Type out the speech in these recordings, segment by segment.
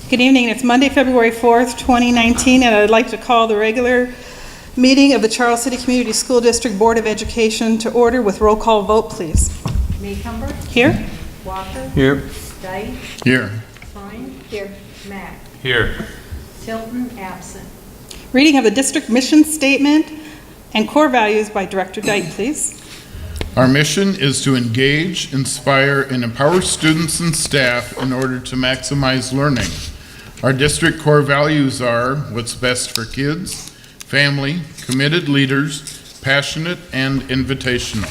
Good evening. It's Monday, February 4th, 2019, and I'd like to call the regular meeting of the Charles City Community School District Board of Education to order with roll call vote, please. Maycumber? Here. Walker? Here. Dyke? Here. Klein? Here. Mack? Here. Tilton? Absent. Reading of the district mission statement and core values by Director Dyke, please. Our mission is to engage, inspire, and empower students and staff in order to maximize learning. Our district core values are what's best for kids, family, committed leaders, passionate, and invitational.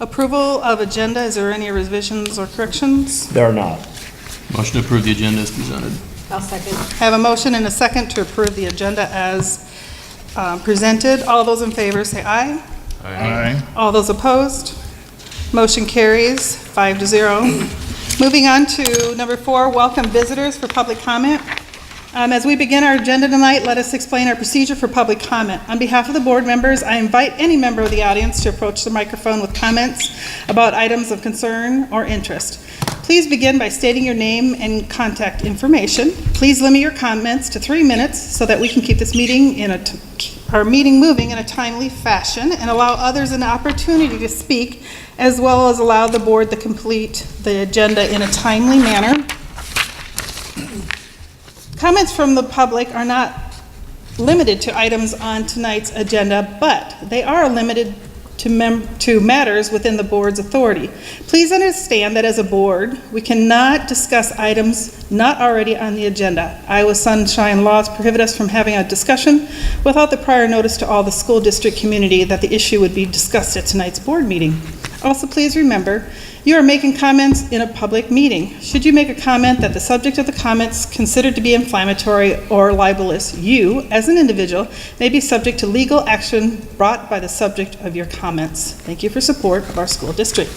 Approval of agenda. Is there any revisions or corrections? There are not. Motion to approve the agenda is presented. I'll second. I have a motion and a second to approve the agenda as presented. All those in favor say aye. Aye. All those opposed? Motion carries 5-0. Moving on to number 4, welcome visitors for public comment. As we begin our agenda tonight, let us explain our procedure for public comment. On behalf of the board members, I invite any member of the audience to approach the microphone with comments about items of concern or interest. Please begin by stating your name and contact information. Please limit your comments to 3 minutes so that we can keep this meeting our meeting moving in a timely fashion and allow others an opportunity to speak, as well as allow the board to complete the agenda in a timely manner. Comments from the public are not limited to items on tonight's agenda, but they are limited to matters within the board's authority. Please understand that as a board, we cannot discuss items not already on the agenda. Iowa Sunshine laws prohibit us from having a discussion without the prior notice to all the school district community that the issue would be discussed at tonight's board meeting. Also, please remember, you are making comments in a public meeting. Should you make a comment that the subject of the comments considered to be inflammatory or libelous, you, as an individual, may be subject to legal action brought by the subject of your comments. Thank you for support of our school district.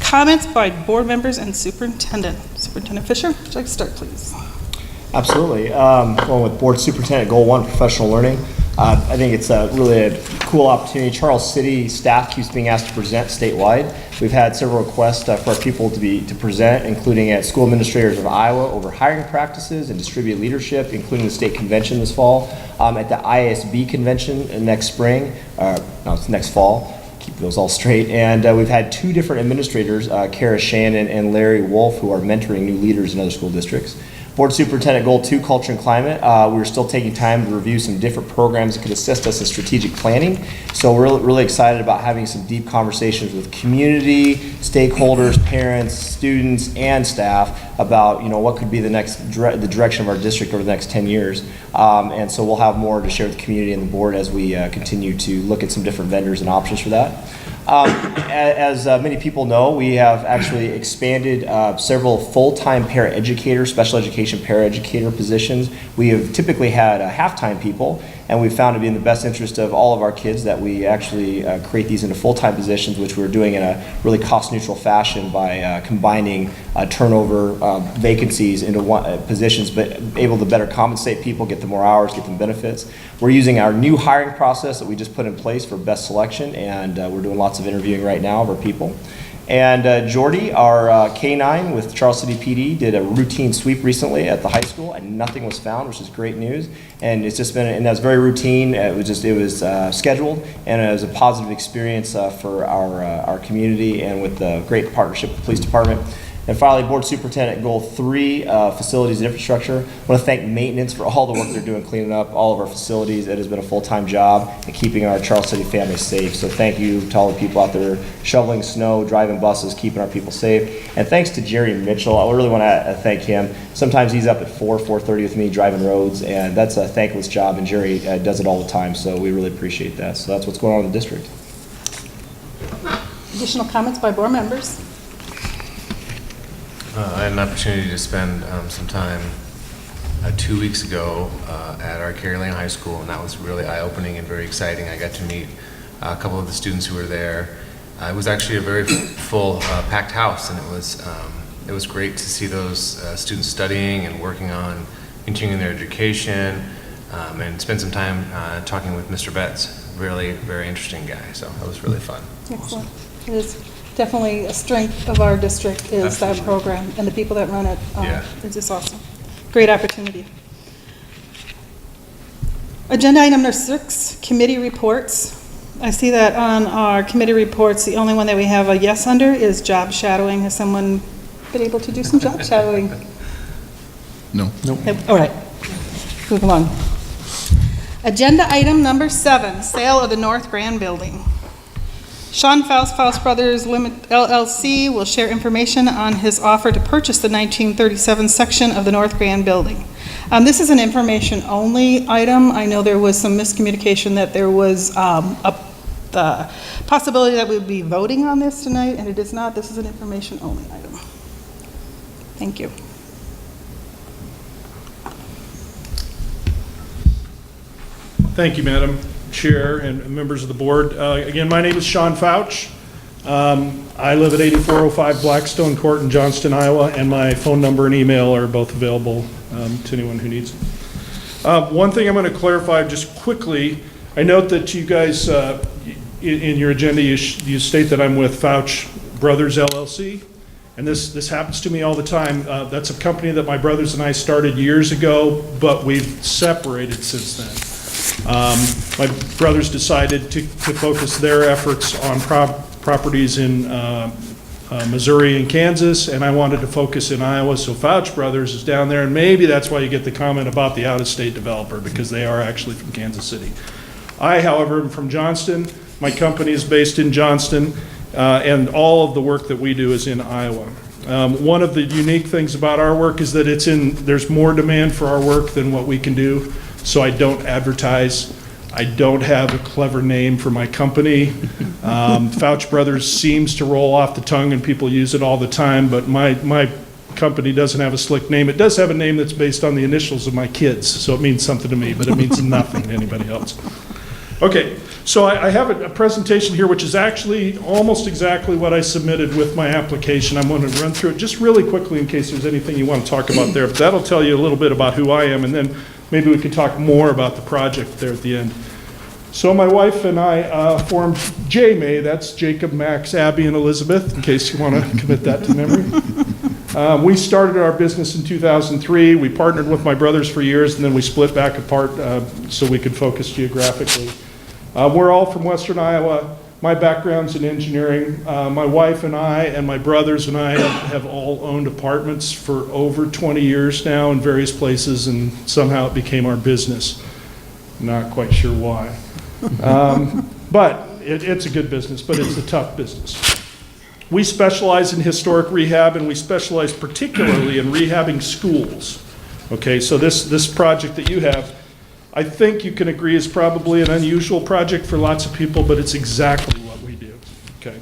Comments by board members and superintendent. Superintendent Fisher, would you like to start, please? Absolutely. Well, with Board Superintendent Goal 1, professional learning, I think it's really a cool opportunity. Charles City staff keeps being asked to present statewide. We've had several requests for our people to present, including at School Administrators of Iowa over hiring practices and distributed leadership, including the state convention this fall, at the ISB convention next spring, it's next fall. Keep those all straight. And we've had 2 different administrators, Kara Shannon and Larry Wolf, who are mentoring new leaders in other school districts. Board Superintendent Goal 2, Culture and Climate. We're still taking time to review some different programs that could assist us in strategic planning. So we're really excited about having some deep conversations with community, stakeholders, parents, students, and staff about what could be the next the direction of our district over the next 10 years. And so we'll have more to share with the community and the board as we continue to look at some different vendors and options for that. As many people know, we have actually expanded several full-time paraeducator, special education paraeducator positions. We have typically had half-time people, and we've found to be in the best interest of all of our kids that we actually create these into full-time positions, which we're doing in a really cost-neutral fashion by combining turnover vacancies into positions, but able to better compensate people, get them more hours, get them benefits. We're using our new hiring process that we just put in place for best selection, and we're doing lots of interviewing right now of our people. And Jordy, our K-9 with Charles City PD, did a routine sweep recently at the high school, and nothing was found, which is great news. And it's just been, and that's very routine. It was scheduled, and it was a positive experience for our community, and with the great partnership with the police department. And finally, Board Superintendent Goal 3, facilities and infrastructure. I want to thank maintenance for all the work they're doing cleaning up all of our facilities. It has been a full-time job in keeping our Charles City family safe. So thank you to all the people out there shoveling snow, driving buses, keeping our people safe. And thanks to Jerry Mitchell. I really want to thank him. Sometimes he's up at 4:30 with me driving roads, and that's a thankless job, and Jerry does it all the time. So we really appreciate that. So that's what's going on in the district. Additional comments by board members? I had an opportunity to spend some time 2 weeks ago at our Carrie Lane High School, and that was really eye-opening and very exciting. I got to meet a couple of the students who were there. It was actually a very full, packed house, and it was great to see those students studying and working on continuing their education, and spend some time talking with Mr. Betts. Really very interesting guy, so that was really fun. Excellent. It is definitely a strength of our district is that program, and the people that run it. Yeah. It's just awesome. Great opportunity. Agenda item number 6, committee reports. I see that on our committee reports, the only one that we have a yes under is job shadowing. Has someone been able to do some job shadowing? No. All right, move along. Agenda item number 7, sale of the North Grand Building. Sean Faust Brothers LLC will share information on his offer to purchase the 1937 section of the North Grand Building. This is an information-only item. I know there was some miscommunication that there was the possibility that we would be voting on this tonight, and it is not. This is an information-only item. Thank you. Thank you, Madam Chair and members of the board. Again, my name is Sean Fouch. I live at 8405 Blackstone Court in Johnston, Iowa, and my phone number and email are both available to anyone who needs it. One thing I'm going to clarify just quickly, I note that you guys, in your agenda, you state that I'm with Fouch Brothers LLC, and this happens to me all the time. That's a company that my brothers and I started years ago, but we've separated since then. My brothers decided to focus their efforts on properties in Missouri and Kansas, and I wanted to focus in Iowa, so Fouch Brothers is down there, and maybe that's why you get the comment about the out-of-state developer, because they are actually from Kansas City. I, however, am from Johnston. My company is based in Johnston, and all of the work that we do is in Iowa. One of the unique things about our work is that there's more demand for our work than what we can do, so I don't advertise. I don't have a clever name for my company. Fouch Brothers seems to roll off the tongue and people use it all the time, but my company doesn't have a slick name. It does have a name that's based on the initials of my kids, so it means something to me, but it means nothing to anybody else. Okay, so I have a presentation here which is actually almost exactly what I submitted with my application. I'm going to run through it just really quickly in case there's anything you want to talk about there, but that'll tell you a little bit about who I am, and then maybe we can talk more about the project there at the end. So my wife and I formed JMAY, that's Jacob, Max, Abby, and Elizabeth, in case you want to commit that to memory. We started our business in 2003. We partnered with my brothers for years, and then we split back apart so we could focus geographically. We're all from Western Iowa. My background's in engineering. My wife and I and my brothers and I have all owned apartments for over 20 years now in various places, and somehow it became our business. Not quite sure why. But it's a good business, but it's a tough business. We specialize in historic rehab, and we specialize particularly in rehabbing schools. Okay, so this project that you have, I think you can agree is probably an unusual project for lots of people, but it's exactly what we do. Okay.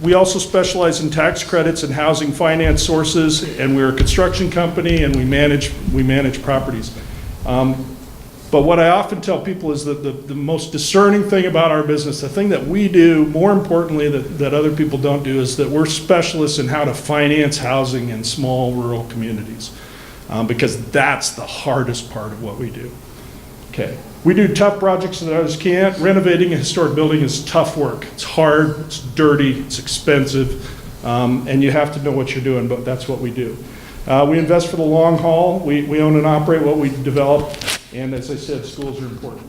We also specialize in tax credits and housing finance sources, and we're a construction company, and we manage properties. But what I often tell people is that the most discerning thing about our business, the thing that we do, more importantly, that other people don't do, is that we're specialists in how to finance housing in small rural communities, because that's the hardest part of what we do. Okay. We do tough projects that others can't. Renovating a historic building is tough work. It's hard, it's dirty, it's expensive, and you have to know what you're doing, but that's what we do. We invest for the long haul. We own and operate what we develop. And as I said, schools are important.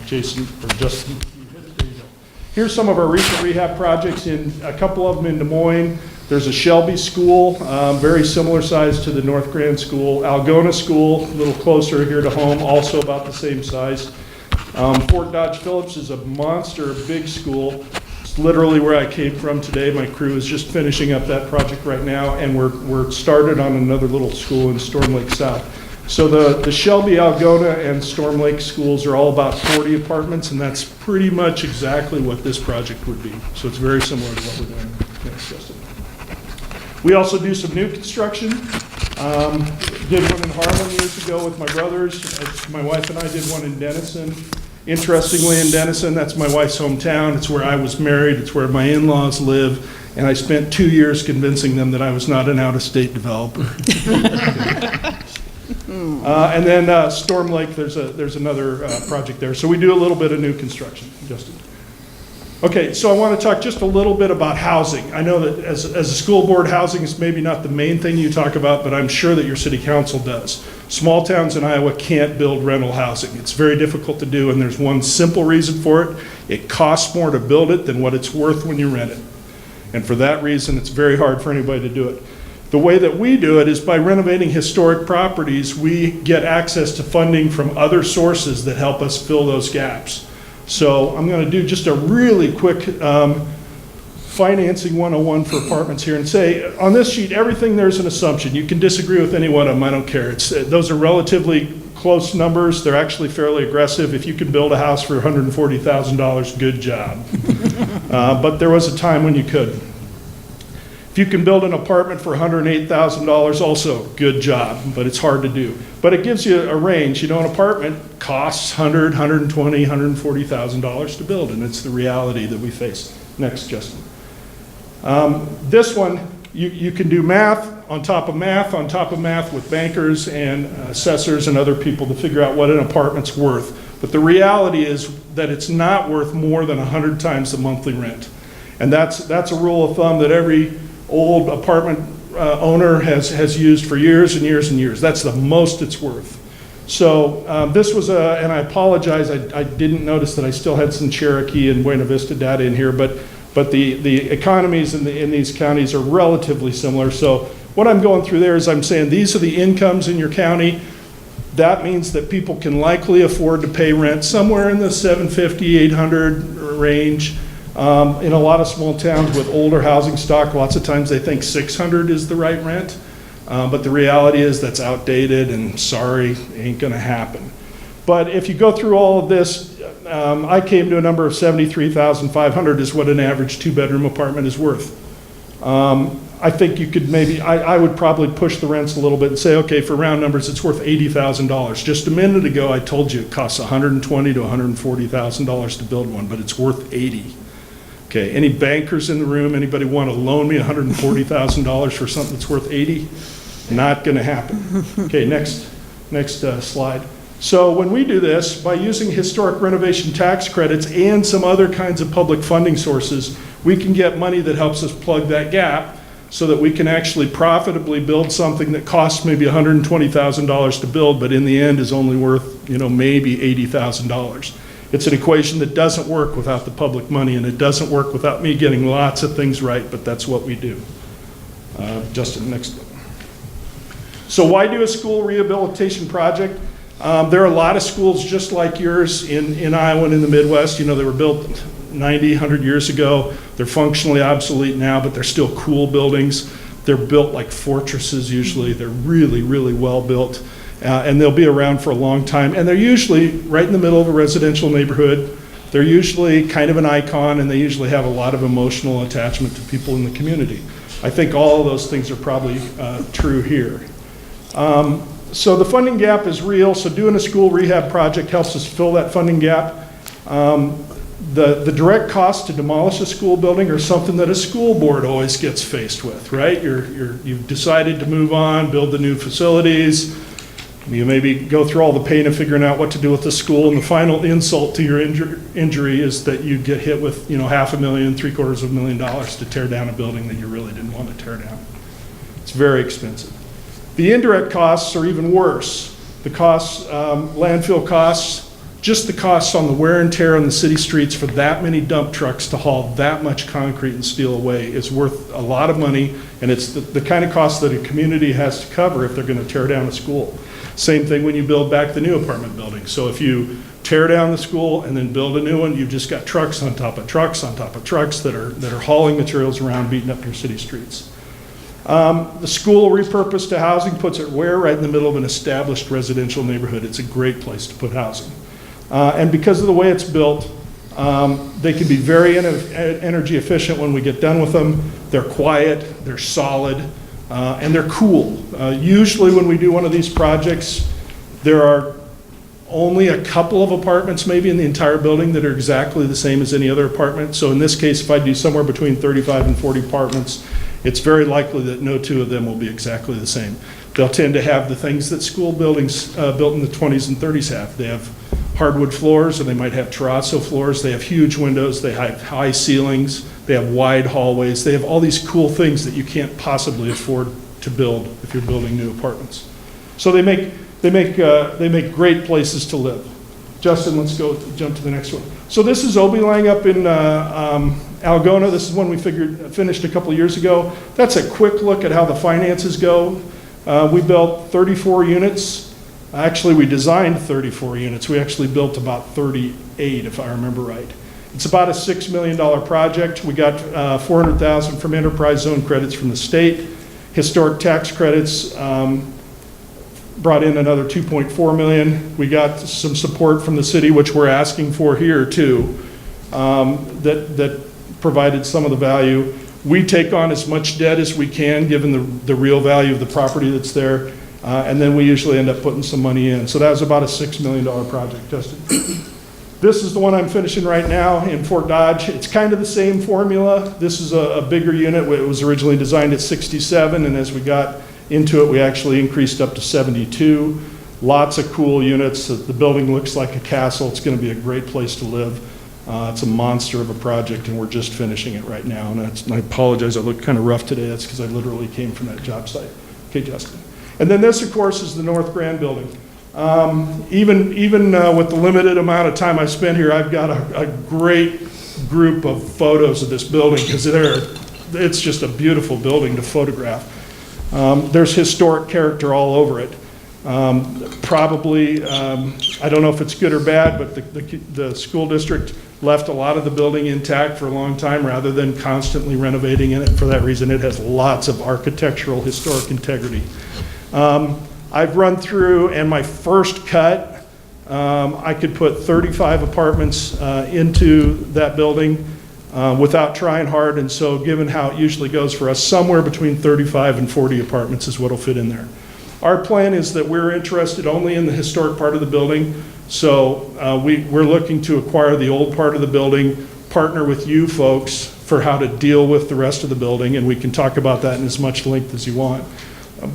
Jason, or Justin, there you go. Here's some of our recent rehab projects, a couple of them in Des Moines. There's a Shelby School, very similar size to the North Grand School. Algona School, a little closer here to home, also about the same size. Fort Dodge Phillips is a monster, a big school. It's literally where I came from today. My crew is just finishing up that project right now, and we're started on another little school in Storm Lake South. So the Shelby, Algona, and Storm Lake schools are all about 40 apartments, and that's pretty much exactly what this project would be. So it's very similar to what we're doing. Next, Justin. We also do some new construction. Did one in Harlem years ago with my brothers. My wife and I did one in Denison. Interestingly, in Denison, that's my wife's hometown. It's where I was married. It's where my in-laws live. And I spent 2 years convincing them that I was not an out-of-state developer. And then Storm Lake, there's another project there. So we do a little bit of new construction. Justin. Okay, so I want to talk just a little bit about housing. I know that as a school board, housing is maybe not the main thing you talk about, but I'm sure that your city council does. Small towns in Iowa can't build rental housing. It's very difficult to do, and there's one simple reason for it. It costs more to build it than what it's worth when you rent it. And for that reason, it's very hard for anybody to do it. The way that we do it is by renovating historic properties, we get access to funding from other sources that help us fill those gaps. So I'm going to do just a really quick financing 101 for apartments here and say, on this sheet, everything there's an assumption. You can disagree with any one of them, I don't care. Those are relatively close numbers. They're actually fairly aggressive. If you can build a house for $140,000, good job. But there was a time when you couldn't. If you can build an apartment for $108,000, also good job, but it's hard to do. But it gives you a range. You know, an apartment costs $100,000, $120,000, $140,000 to build, and it's the reality that we face. Next, Justin. This one, you can do math on top of math on top of math with bankers and assessors and other people to figure out what an apartment's worth. But the reality is that it's not worth more than 100 times the monthly rent. And that's a rule of thumb that every old apartment owner has used for years and years and years. That's the most it's worth. So this was and I apologize, I didn't notice that I still had some Cherokee and Buena Vista data in here, but the economies in these counties are relatively similar. So what I'm going through there is I'm saying these are the incomes in your county. That means that people can likely afford to pay rent somewhere in the $750, $800 range. In a lot of small towns with older housing stock, lots of times they think $600 is the right rent. But the reality is that's outdated and sorry, ain't gonna happen. But if you go through all of this, I came to a number of $73,500 is what an average 2-bedroom apartment is worth. I think you could maybe, I would probably push the rents a little bit and say, okay, for round numbers, it's worth $80,000. Just a minute ago, I told you it costs $120,000 to $140,000 to build one, but it's worth $80,000. Okay, any bankers in the room, anybody want to loan me $140,000 for something that's worth $80,000? Not going to happen. Okay, next slide. So when we do this, by using historic renovation tax credits and some other kinds of public funding sources, we can get money that helps us plug that gap so that we can actually profitably build something that costs maybe $120,000 to build, but in the end is only worth, maybe $80,000. It's an equation that doesn't work without the public money, and it doesn't work without me getting lots of things right, but that's what we do. Justin, next one. So why do a school rehabilitation project? There are a lot of schools just like yours in Iowa and in the Midwest. They were built 90, 100 years ago. They're functionally obsolete now, but they're still cool buildings. They're built like fortresses usually. They're really, really well built. And they'll be around for a long time. And they're usually right in the middle of a residential neighborhood. They're usually kind of an icon, and they usually have a lot of emotional attachment to people in the community. I think all of those things are probably true here. So the funding gap is real. So doing a school rehab project helps us fill that funding gap. The direct cost to demolish a school building are something that a school board always gets faced with, right? You've decided to move on, build the new facilities. You maybe go through all the pain of figuring out what to do with the school, and the final insult to your injury is that you get hit with, $500,000, $750,000 to tear down a building that you really didn't want to tear down. It's very expensive. The indirect costs are even worse. The costs, landfill costs, just the costs on the wear and tear on the city streets for that many dump trucks to haul that much concrete and steel away is worth a lot of money, and it's the kind of cost that a community has to cover if they're going to tear down a school. Same thing when you build back the new apartment building. So if you tear down the school and then build a new one, you've just got trucks on top of trucks on top of trucks that are hauling materials around, beating up your city streets. The school repurposed to housing puts it where? Right in the middle of an established residential neighborhood. It's a great place to put housing. And because of the way it's built, they can be very energy efficient when we get done with them. They're quiet, they're solid, and they're cool. Usually when we do one of these projects, there are only a couple of apartments maybe in the entire building that are exactly the same as any other apartment. So in this case, if I do somewhere between 35 and 40 apartments, it's very likely that no two of them will be exactly the same. They'll tend to have the things that school buildings built in the 20s and 30s have. They have hardwood floors, or they might have terrazzo floors. They have huge windows, they have high ceilings, they have wide hallways. They have all these cool things that you can't possibly afford to build if you're building new apartments. So they make great places to live. Justin, let's jump to the next one. So this is Obi-Lang up in Algona. This is one we finished a couple of years ago. That's a quick look at how the finances go. We built 34 units. Actually, we designed 34 units. We actually built about 38, if I remember right. It's about a $6 million project. We got $400,000 from enterprise zone credits from the state. Historic tax credits brought in another $2.4 million. We got some support from the city, which we're asking for here too, that provided some of the value. We take on as much debt as we can, given the real value of the property that's there, and then we usually end up putting some money in. So that was about a $6 million project, Justin. This is the one I'm finishing right now in Fort Dodge. It's kind of the same formula. This is a bigger unit. It was originally designed at 67, and as we got into it, we actually increased up to 72. Lots of cool units. The building looks like a castle. It's going to be a great place to live. It's a monster of a project, and we're just finishing it right now. And I apologize, I look kind of rough today. That's because I literally came from that job site. Okay, Justin. And then this, of course, is the North Grand building. Even with the limited amount of time I spent here, I've got a great group of photos of this building because it's just a beautiful building to photograph. There's historic character all over it. Probably, I don't know if it's good or bad, but the school district left a lot of the building intact for a long time rather than constantly renovating it. For that reason, it has lots of architectural historic integrity. I've run through, and my first cut, I could put 35 apartments into that building without trying hard, and so given how it usually goes for us, somewhere between 35 and 40 apartments is what will fit in there. Our plan is that we're interested only in the historic part of the building, so we're looking to acquire the old part of the building, partner with you folks for how to deal with the rest of the building, and we can talk about that in as much length as you want.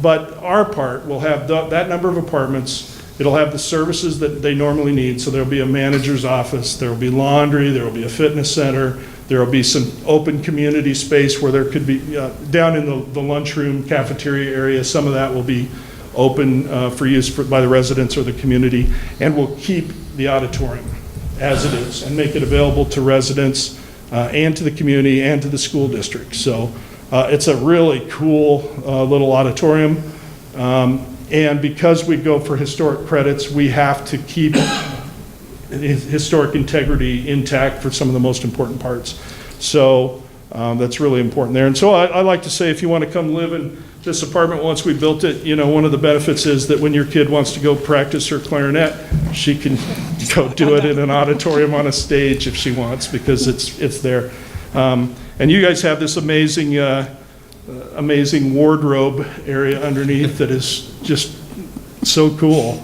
But our part will have that number of apartments. It'll have the services that they normally need. So there'll be a manager's office, there'll be laundry, there'll be a fitness center, there'll be some open community space where there could be, down in the lunchroom cafeteria area, some of that will be open for use by the residents or the community. And we'll keep the auditorium as it is and make it available to residents and to the community and to the school district. So it's a really cool little auditorium. And because we go for historic credits, we have to keep historic integrity intact for some of the most important parts. So that's really important there. And so I like to say, if you want to come live in this apartment once we built it, you know, one of the benefits is that when your kid wants to go practice her clarinet, she can go do it in an auditorium on a stage if she wants, because it's there. And you guys have this amazing wardrobe area underneath that is just so cool.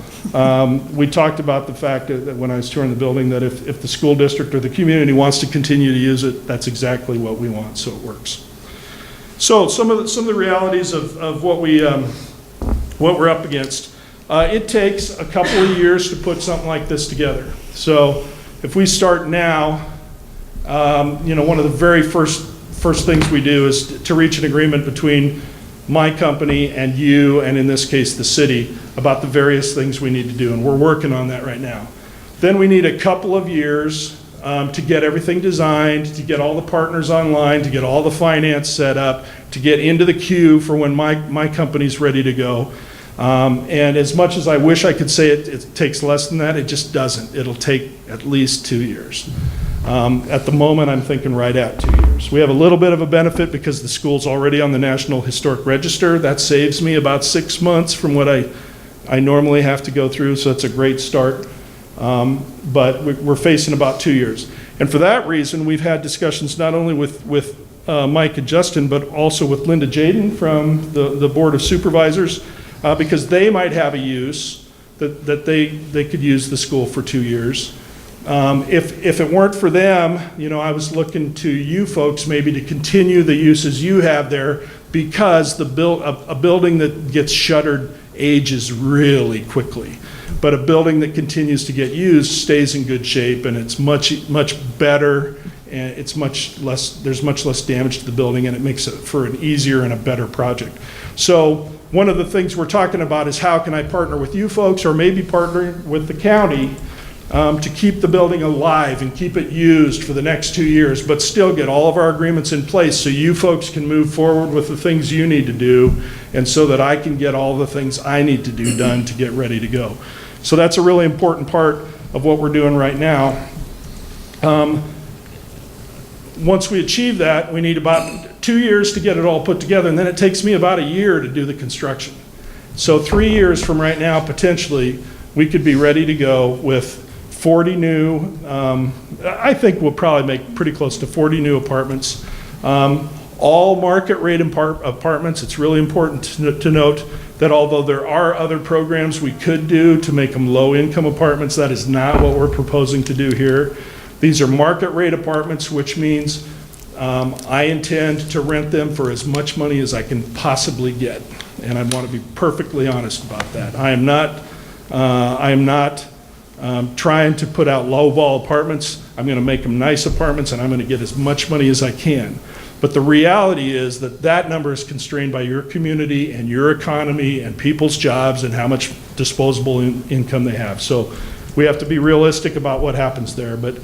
We talked about the fact that when I was touring the building, that if the school district or the community wants to continue to use it, that's exactly what we want, so it works. So some of the realities of what we're up against. It takes a couple of years to put something like this together. So if we start now, you know, one of the very first things we do is to reach an agreement between my company and you, and in this case the city, about the various things we need to do, and we're working on that right now. Then we need a couple of years to get everything designed, to get all the partners online, to get all the finance set up, to get into the queue for when my company's ready to go. And as much as I wish I could say it takes less than that, it just doesn't. It'll take at least 2 years. At the moment, I'm thinking right at 2 years. We have a little bit of a benefit because the school's already on the National Historic Register. That saves me about 6 months from what I normally have to go through, so it's a great start. But we're facing about 2 years. And for that reason, we've had discussions not only with Mike and Justin, but also with Linda Jaden from the Board of Supervisors, because they might have a use that they could use the school for 2 years. If it weren't for them, you know, I was looking to you folks maybe to continue the uses you have there, because a building that gets shuttered ages really quickly. But a building that continues to get used stays in good shape, and it's much better, and it's there's much less damage to the building, and it makes it for an easier and a better project. So one of the things we're talking about is how can I partner with you folks, or maybe partnering with the county, to keep the building alive and keep it used for the next 2 years, but still get all of our agreements in place so you folks can move forward with the things you need to do, and so that I can get all the things I need to do done to get ready to go. So that's a really important part of what we're doing right now. Once we achieve that, we need about 2 years to get it all put together, and then it takes me about a year to do the construction. So 3 years from right now, potentially, we could be ready to go with 40 new, I think we'll probably make pretty close to 40 new apartments. All market rate apartments. It's really important to note that although there are other programs we could do to make them low-income apartments, that is not what we're proposing to do here. These are market rate apartments, which means I intend to rent them for as much money as I can possibly get. And I want to be perfectly honest about that. I am not trying to put out low-ball apartments. I'm going to make them nice apartments, and I'm going to get as much money as I can. But the reality is that that number is constrained by your community and your economy and people's jobs and how much disposable income they have. So we have to be realistic about what happens there. But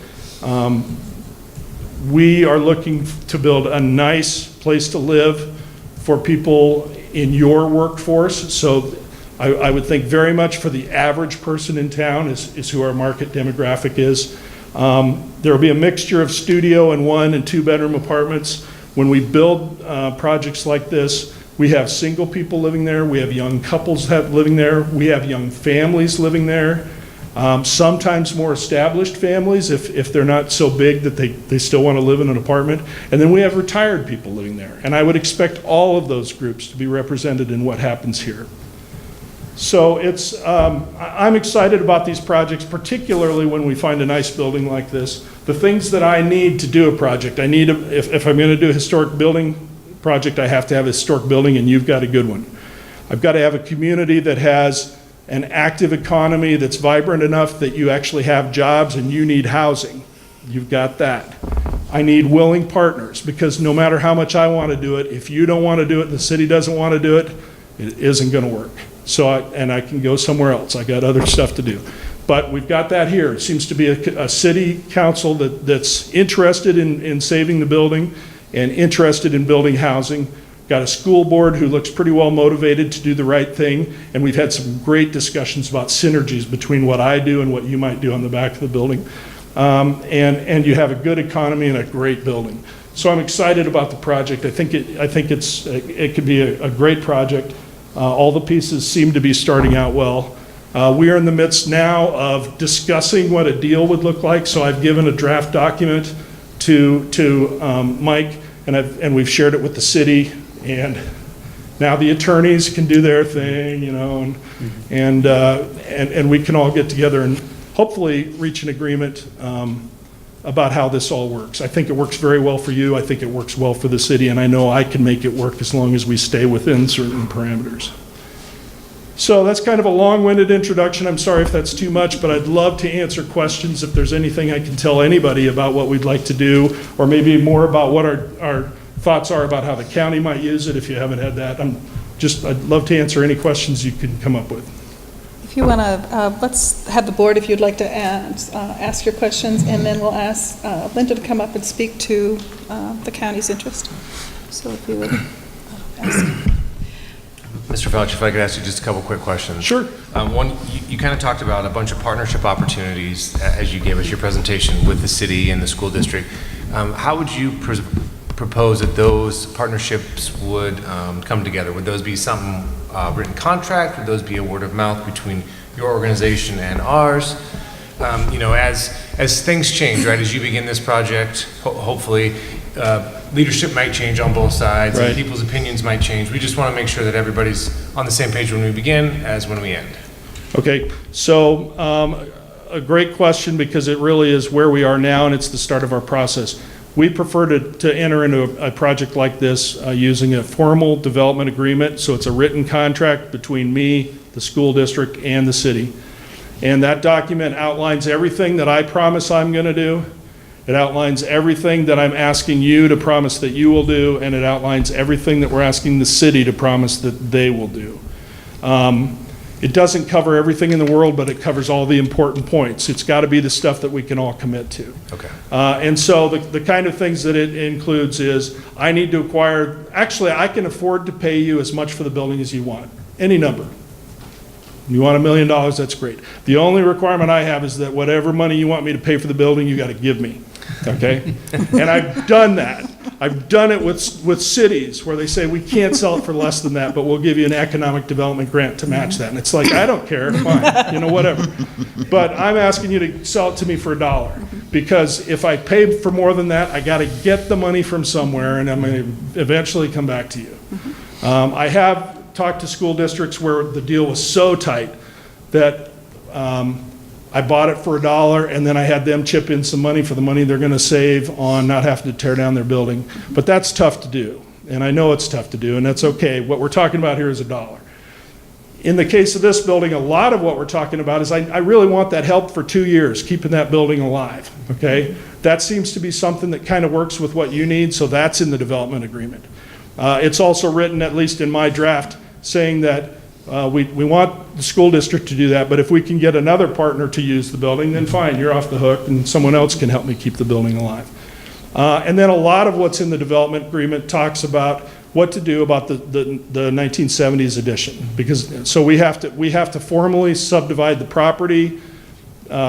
we are looking to build a nice place to live for people in your workforce. So I would think very much for the average person in town is who our market demographic is. There will be a mixture of studio and 1- and 2-bedroom apartments. When we build projects like this, we have single people living there, we have young couples living there, we have young families living there, sometimes more established families if they're not so big that they still want to live in an apartment, and then we have retired people living there. And I would expect all of those groups to be represented in what happens here. So I'm excited about these projects, particularly when we find a nice building like this. The things that I need to do a project, if I'm going to do a historic building project, I have to have a historic building, and you've got a good one. I've got to have a community that has an active economy that's vibrant enough that you actually have jobs and you need housing. You've got that. I need willing partners, because no matter how much I want to do it, if you don't want to do it and the city doesn't want to do it, it isn't going to work. So I can go somewhere else. I got other stuff to do. But we've got that here. It seems to be a city council that's interested in saving the building and interested in building housing. Got a school board who looks pretty well motivated to do the right thing. And we've had some great discussions about synergies between what I do and what you might do on the back of the building. And you have a good economy and a great building. So I'm excited about the project. I think it could be a great project. All the pieces seem to be starting out well. We are in the midst now of discussing what a deal would look like. So I've given a draft document to Mike, and we've shared it with the city. And now the attorneys can do their thing, you know, and we can all get together and hopefully reach an agreement about how this all works. I think it works very well for you. I think it works well for the city, and I know I can make it work as long as we stay within certain parameters. So that's kind of a long-winded introduction. I'm sorry if that's too much, but I'd love to answer questions if there's anything I can tell anybody about what we'd like to do, or maybe more about what our thoughts are about how the county might use it if you haven't had that. I'd love to answer any questions you can come up with. If you want to, let's have the board, if you'd like to ask your questions, and then we'll ask Linda to come up and speak to the county's interest. So if you would ask. Mr. Fauci, if I could ask you just a couple quick questions. Sure. One, you kind of talked about a bunch of partnership opportunities as you gave us your presentation with the city and the school district. How would you propose that those partnerships would come together? Would those be some written contract? Would those be a word of mouth between your organization and ours? As things change, right, as you begin this project, hopefully leadership might change on both sides, right, and people's opinions might change. We just want to make sure that everybody's on the same page when we begin as when we end. Okay, so a great question, because it really is where we are now and it's the start of our process. We prefer to enter into a project like this using a formal development agreement. So it's a written contract between me the school district, and the city. And that document outlines everything that I promise I'm going to do. It outlines everything that I'm asking you to promise that you will do, and it outlines everything that we're asking the city to promise that they will do. It doesn't cover everything in the world, but it covers all the important points. It's got to be the stuff that we can all commit to. Okay. And so the kind of things that it includes is, I need to acquire, actually, I can afford to pay you as much for the building as you want, any number. You want $1 million, that's great. The only requirement I have is that whatever money you want me to pay for the building, you got to give me, okay? And I've done that. I've done it with cities where they say, we can't sell it for less than that, but we'll give you an economic development grant to match that. And it's like, I don't care, fine, whatever. But I'm asking you to sell it to me for $1, because if I pay for more than that, I got to get the money from somewhere, and I'm going to eventually come back to you. I have talked to school districts where the deal was so tight that I bought it for $1, and then I had them chip in some money for the money they're going to save on not having to tear down their building. But that's tough to do, and I know it's tough to do, and that's okay. What we're talking about here is $1. In the case of this building, a lot of what we're talking about is I really want that help for 2 years, keeping that building alive, okay? That seems to be something that kind of works with what you need, so that's in the development agreement. It's also written, at least in my draft, saying that we want the school district to do that, but if we can get another partner to use the building, then fine, you're off the hook, and someone else can help me keep the building alive. And then a lot of what's in the development agreement talks about what to do about the 1970s addition, because so we have to formally subdivide the property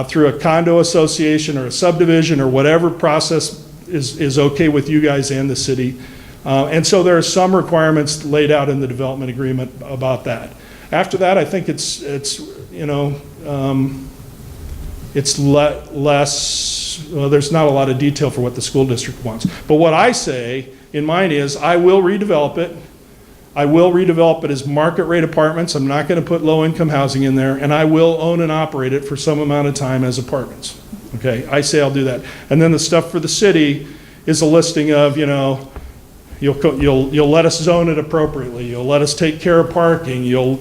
through a condo association or a subdivision or whatever process is okay with you guys and the city. And so there are some requirements laid out in the development agreement about that. After that, I think it's less, well, there's not a lot of detail for what the school district wants. But what I say in mine is, I will redevelop it. I will redevelop it as market rate apartments. I'm not going to put low income housing in there, and I will own and operate it for some amount of time as apartments. Okay, I say I'll do that. And then the stuff for the city is a listing of, You'll let us zone it appropriately. You'll let us take care of parking. You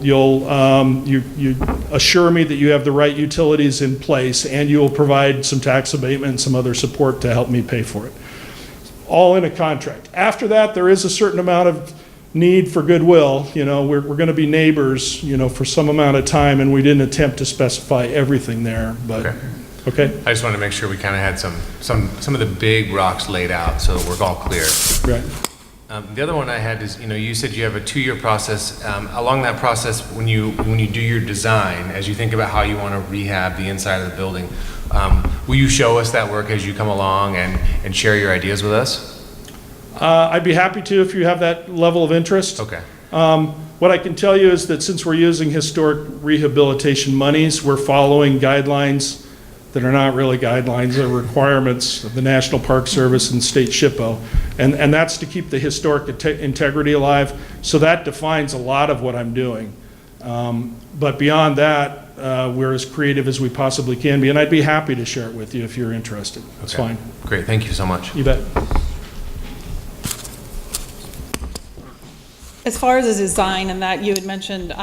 assure me that you have the right utilities in place, and you will provide some tax abatement and some other support to help me pay for it. All in a contract. After that, there is a certain amount of need for goodwill. We're going to be neighbors, for some amount of time, and we didn't attempt to specify everything there. But okay. I just wanted to make sure we kind of had some of the big rocks laid out so that we're all clear. Right. The other one I had is, you said you have a 2-year process. Along that process, when you do your design, as you think about how you want to rehab the inside of the building, will you show us that work as you come along and share your ideas with us? I'd be happy to if you have that level of interest. Okay. What I can tell you is that since we're using historic rehabilitation monies, we're following guidelines that are not really guidelines, they're requirements of the National Park Service and State SHPO. And that's to keep the historic integrity alive. So that defines a lot of what I'm doing. But beyond that, we're as creative as we possibly can be. And I'd be happy to share it with you if you're interested. That's fine. Great, thank you so much. You bet. As far as the design and that, you had mentioned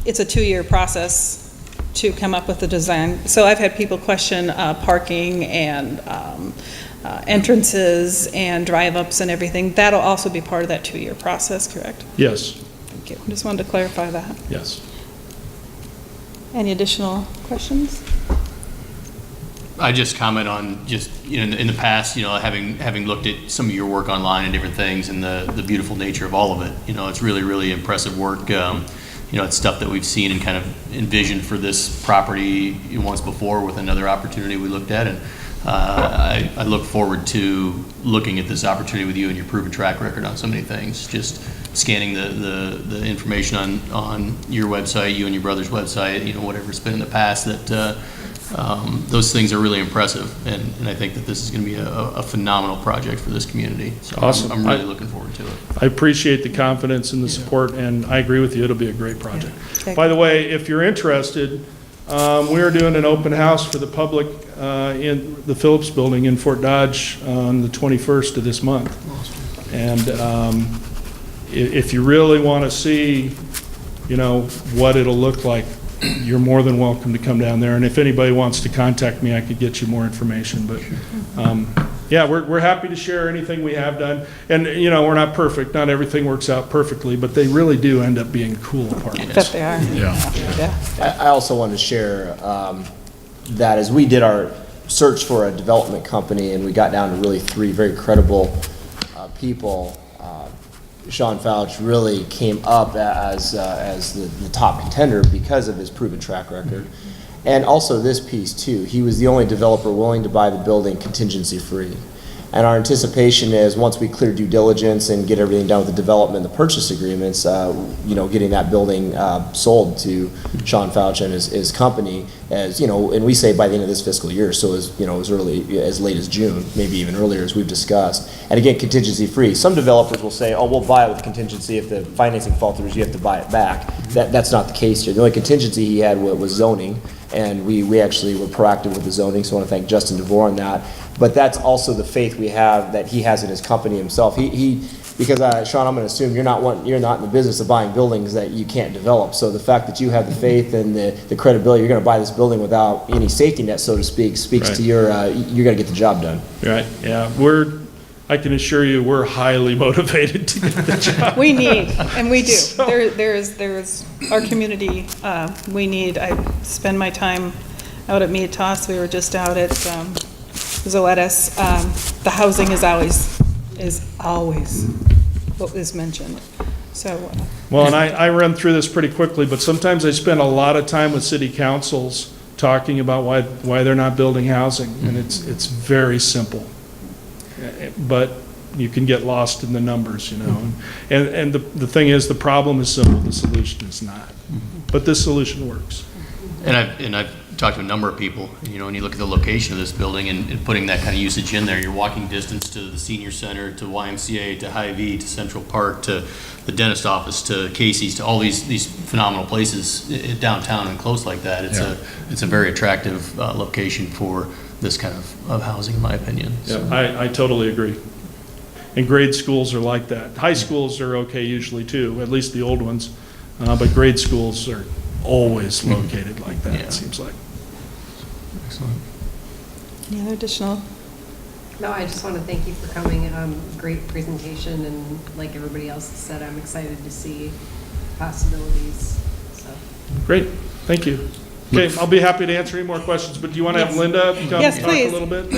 it's a 2-year process to come up with the design. So I've had people question parking and entrances and drive-ups and everything. That'll also be part of that 2-year process, correct? Yes. Thank you. Just wanted to clarify that. Yes. Any additional questions? I just comment on in the past, having looked at some of your work online and different things and the beautiful nature of all of it. It's really, really impressive work. It's stuff that we've seen and kind of envisioned for this property once before with another opportunity we looked at. And I look forward to looking at this opportunity with you and your proven track record on so many things. Just scanning the information on your website, you and your brother's website, whatever's been in the past, that those things are really impressive. And I think that this is going to be a phenomenal project for this community. So awesome. I'm really looking forward to it. I appreciate the confidence and the support, and I agree with you. It'll be a great project. Yeah. By the way, if you're interested, we are doing an open house for the public in the Phillips Building in Fort Dodge on the 21st of this month. And if you really want to see what it'll look like, you're more than welcome to come down there. And if anybody wants to contact me, I could get you more information. But yeah, we're happy to share anything we have done. And, we're not perfect. Not everything works out perfectly, but they really do end up being cool apartments. Bet they are. Yeah. I also wanted to share that as we did our search for a development company and we got down to really three very credible people, Sean Fouch really came up as the top contender because of his proven track record. And also this piece too, he was the only developer willing to buy the building contingency free. And our anticipation is once we clear due diligence and get everything done with the development and the purchase agreements, getting that building sold to Sean Fouch and his company as, and we say by the end of this fiscal year, so as early, as late as June, maybe even earlier as we've discussed. And again, contingency free. Some developers will say, oh, we'll buy it with contingency. If the financing falters, you have to buy it back. That's not the case here. The only contingency he had was zoning. And we actually were proactive with the zoning, so I want to thank Justin DeVore on that. But that's also the faith we have that he has in his company himself. Because Sean, I'm going to assume you're not in the business of buying buildings that you can't develop. So the fact that you have the faith and the credibility, you're going to buy this building without any safety net, so to speak, speaks to you're going to get the job done. Right, yeah. I can assure you, we're highly motivated to get the job. We need, and we do. There's our community, I spend my time out at Meatos. We were just out at Zoetis. The housing is always what was mentioned. So. Well, and I run through this pretty quickly, but sometimes I spend a lot of time with city councils talking about why they're not building housing, and it's very simple. But you can get lost in the numbers, And the thing is, the problem is simple, the solution is not. But this solution works. And I've talked to a number of people, when you look at the location of this building and putting that kind of usage in there, you're walking distance to the senior center, to YMCA, to Hy-Vee, to Central Park, to the dentist office, to Casey's, to all these phenomenal places downtown and close like that. It's a very attractive location for this kind of housing, in my opinion. So. Yeah, I totally agree. And grade schools are like that. High schools are okay usually too, at least the old ones. But grade schools are always located like that, it seems like. Excellent. Any other additional? No, I just want to thank you for coming. Great presentation, and like everybody else has said, I'm excited to see possibilities. So. Great, thank you. Okay, I'll be happy to answer any more questions, but do you want to have Linda come Yes, talk please. a little bit?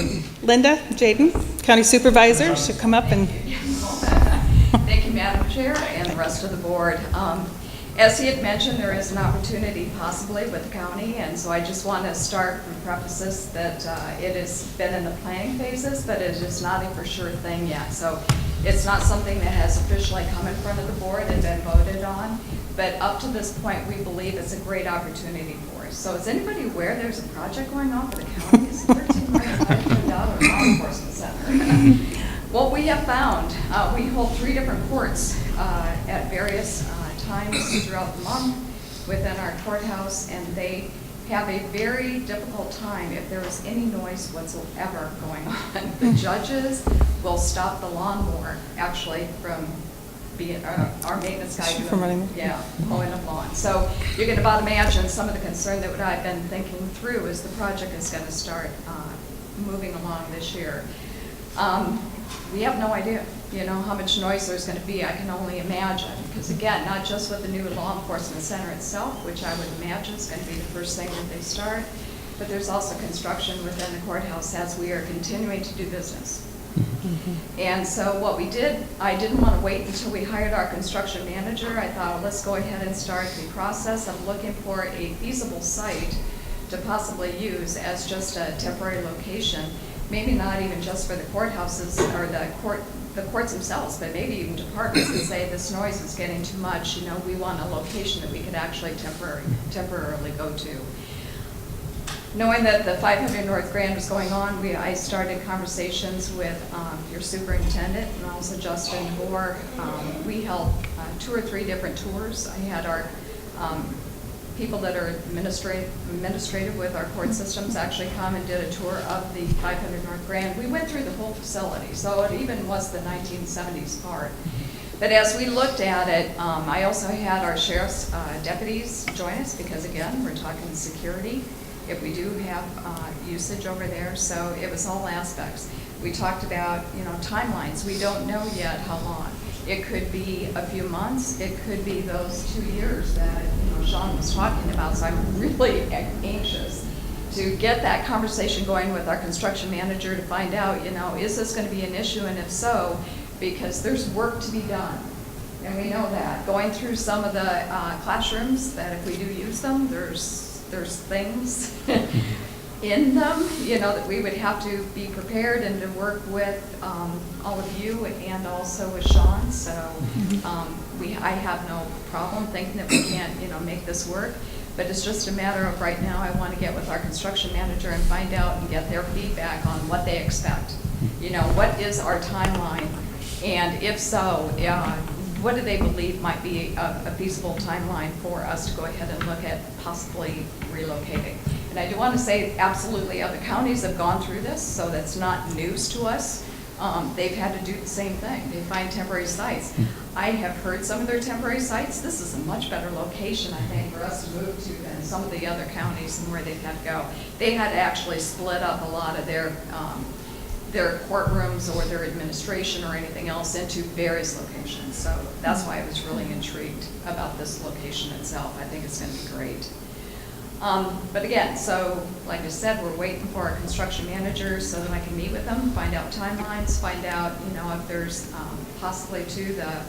Linda Jaden, County Supervisor, should come up and. Thank you, Madam Chair, and the rest of the board. As he had mentioned, there is an opportunity possibly with the county, and so I just want to start and preface this that it has been in the planning phases, but it is not a for sure thing yet. So it's not something that has officially come in front of the board and been voted on, but up to this point, we believe it's a great opportunity for us. So is anybody aware there's a project going on for the county? It's a $13.5 million law enforcement center. What we have found, we hold 3 different courts at various times throughout the month within our courthouse, and they have a very difficult time if there is any noise whatsoever going on. The judges will stop the lawnmower actually from being our maintenance guy From running. mowing the lawn. So you can about imagine some of the concern that what I've been thinking through as the project is going to start moving along this year. We have no idea, how much noise there's going to be. I can only imagine, because again, not just with the new law enforcement center itself, which I would imagine is going to be the first thing that they start, but there's also construction within the courthouse as we are continuing to do business. And so what we did, I didn't want to wait until we hired our construction manager. I thought, well, let's go ahead and start the process of looking for a feasible site to possibly use as just a temporary location. Maybe not even just for the courthouses or the courts themselves, but maybe even departments that say this noise is getting too much. We want a location that we could actually temporarily go to. Knowing that the 500 North Grand was going on, I started conversations with your superintendent and also Justin Moore. We held 2 or 3 different tours. I had our people that are administrative with our court systems actually come and did a tour of the 500 North Grand. We went through the whole facility, so it even was the 1970s part. But as we looked at it, I also had our sheriff's deputies join us because, again, we're talking security. If we do have usage over there, so it was all aspects. We talked about, timelines. We don't know yet how long. It could be a few months. It could be those 2 years that, Sean was talking about. So I'm really anxious to get that conversation going with our construction manager to find out, is this going to be an issue? And if so, because there's work to be done. And we know that. Going through some of the classrooms, that if we do use them, there's things in them, that we would have to be prepared and to work with all of you and also with Sean. So I have no problem thinking that we can't, make this work. But it's just a matter of right now, I want to get with our construction manager and find out and get their feedback on what they expect. What is our timeline? And if so, what do they believe might be a feasible timeline for us to go ahead and look at possibly relocating? And I do want to say absolutely other counties have gone through this, so that's not news to us. They've had to do the same thing. They find temporary sites. I have heard some of their temporary sites, this is a much better location, I think, for us to move to than some of the other counties and where they've had to go. They had to actually split up a lot of their courtrooms or their administration or anything else into various locations. So that's why I was really intrigued about this location itself. I think it's going to be great. But again, so like I said, we're waiting for our construction managers so that I can meet with them, find out timelines, find out, if there's possibly too the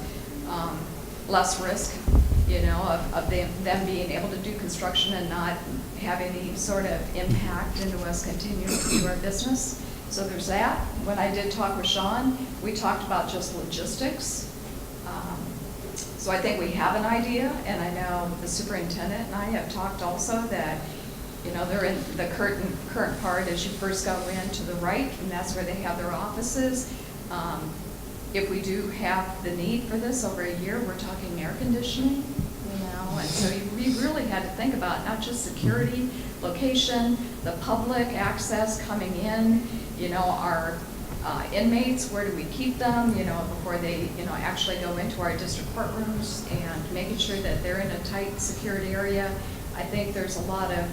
less risk, of them being able to do construction and not have any sort of impact into us continuing to do our business. So there's that. When I did talk with Sean, we talked about just logistics. So I think we have an idea, and I know the superintendent and I have talked also that, they're in the current part as you first go in to the right, and that's where they have their offices. If we do have the need for this over a year, we're talking air conditioning, and so we really had to think about not just security, location, the public access coming in, our inmates, where do we keep them, before they, actually go into our district courtrooms, and making sure that they're in a tight, secured area. I think there's a lot of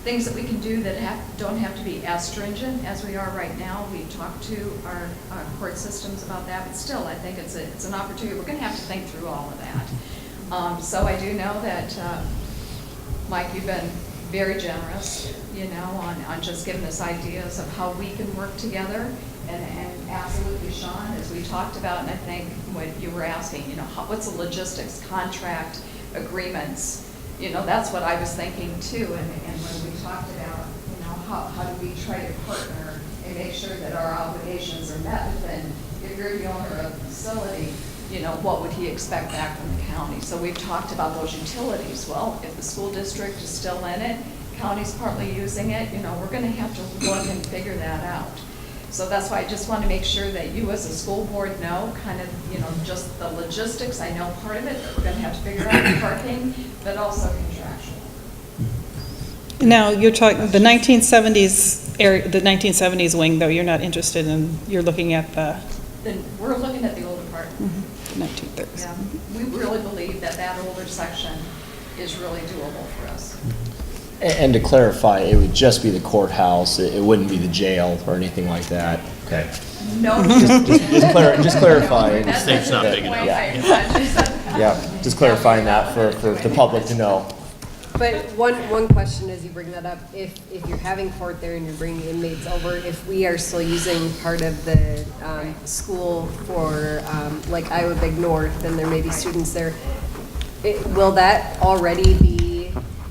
things that we can do that don't have to be as stringent as we are right now. We've talked to our court systems about that, but still, I think it's an opportunity. We're going to have to think through all of that. So I do know that, Mike, you've been very generous, on just giving us ideas of how we can work together. And absolutely, Sean, as we talked about, and I think what you were asking, what's the logistics, contract, agreements, that's what I was thinking too. And when we talked about, how do we try to partner and make sure that our obligations are met within, if you're the owner of the facility, what would he expect back from the county? So we've talked about those utilities. Well, if the school district is still in it, county's partly using it, we're going to have to look and figure that out. So that's why I just want to make sure that you as a school board know kind of, just the logistics. I know part of it that we're going to have to figure out the parking, but also contractual. Now, you're talking, the 1970s area, the 1970s wing, though, you're not interested in, you're looking at the... Then we're looking at the older part. The 1930s. Yeah, we really believe that older section is really doable for us. And to clarify, it would just be the courthouse, it wouldn't be the jail or anything like that. Okay. No. Just clarifying. That's Safe's not big enough. Yeah, just clarifying that for the public to know. But one question as you bring that up, if you're having court there and you're bringing inmates over, if we are still using part of the school for like Iowa Big North, and there may be students there, will that already be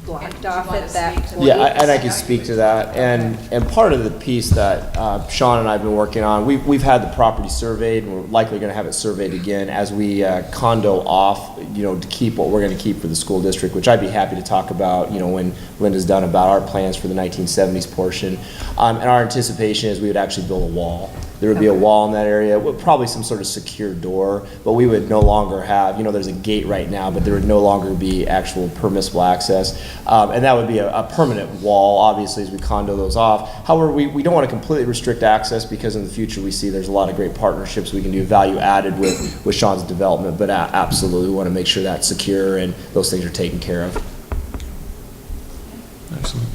blocked off at that point? Yeah, and I can speak to that. And part of the piece that Sean and I have been working on, we've had the property surveyed, and we're likely going to have it surveyed again as we condo off, to keep what we're going to keep for the school district, which I'd be happy to talk about, when Linda's done about our plans for the 1970s portion. And our anticipation is we would actually build a wall There would be a Okay. wall in that area, with probably some sort of secure door, but we would no longer have, there's a gate right now, but there would no longer be actual permissible access. And that would be a permanent wall, obviously, as we condo those off. However, we don't want to completely restrict access, because in the future we see there's a lot of great partnerships we can do, value added with Sean's development, but absolutely we want to make sure that's secure and those things are taken care of. Excellent.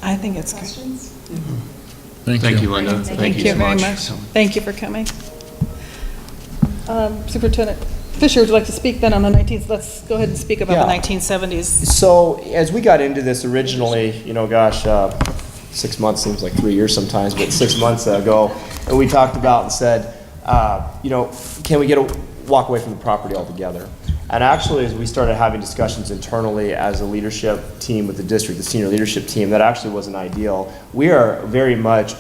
I think it's good. Questions? Thank you, Linda. Thank you so very much. much. Thank you for coming. Superintendent Fisher, would you like to speak then on the 19th? Let's go ahead and speak about the Yeah. 1970s. So as we got into this originally, 6 months seems like 3 years sometimes, but 6 months ago, and we talked about and said, can we walk away from the property altogether? And actually, as we started having discussions internally as a leadership team with the district, the senior leadership team, that actually wasn't ideal. We are very much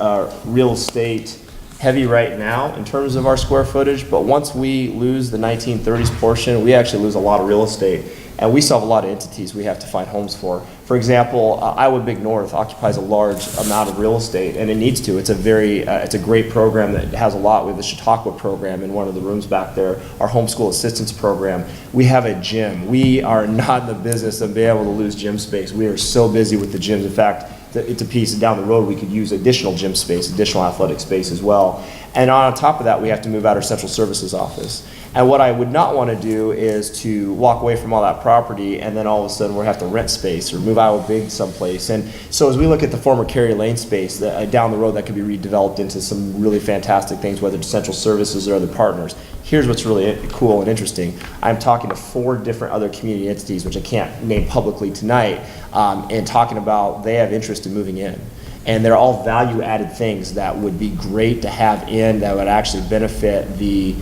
real estate heavy right now in terms of our square footage, but once we lose the 1930s portion, we actually lose a lot of real estate. And we still have a lot of entities we have to find homes for. For example, Iowa Big North occupies a large amount of real estate, and it needs to. It's a great program that has a lot. We have the Chautauqua program in one of the rooms back there, our homeschool assistance program. We have a gym. We are not in the business of being able to lose gym space. We are so busy with the gyms. In fact, it's a piece down the road we could use additional gym space, additional athletic space as well. And on top of that, we have to move out our central services office. And what I would not want to do is to walk away from all that property and then all of a sudden we'll have to rent space or move Iowa Big someplace. And so as we look at the former Kerry Lane space down the road that could be redeveloped into some really fantastic things, whether it's central services or other partners, here's what's really cool and interesting. I'm talking to 4 different other community entities, which I can't name publicly tonight, and talking about they have interest in moving in. And they're all value-added things that would be great to have in, that would actually benefit the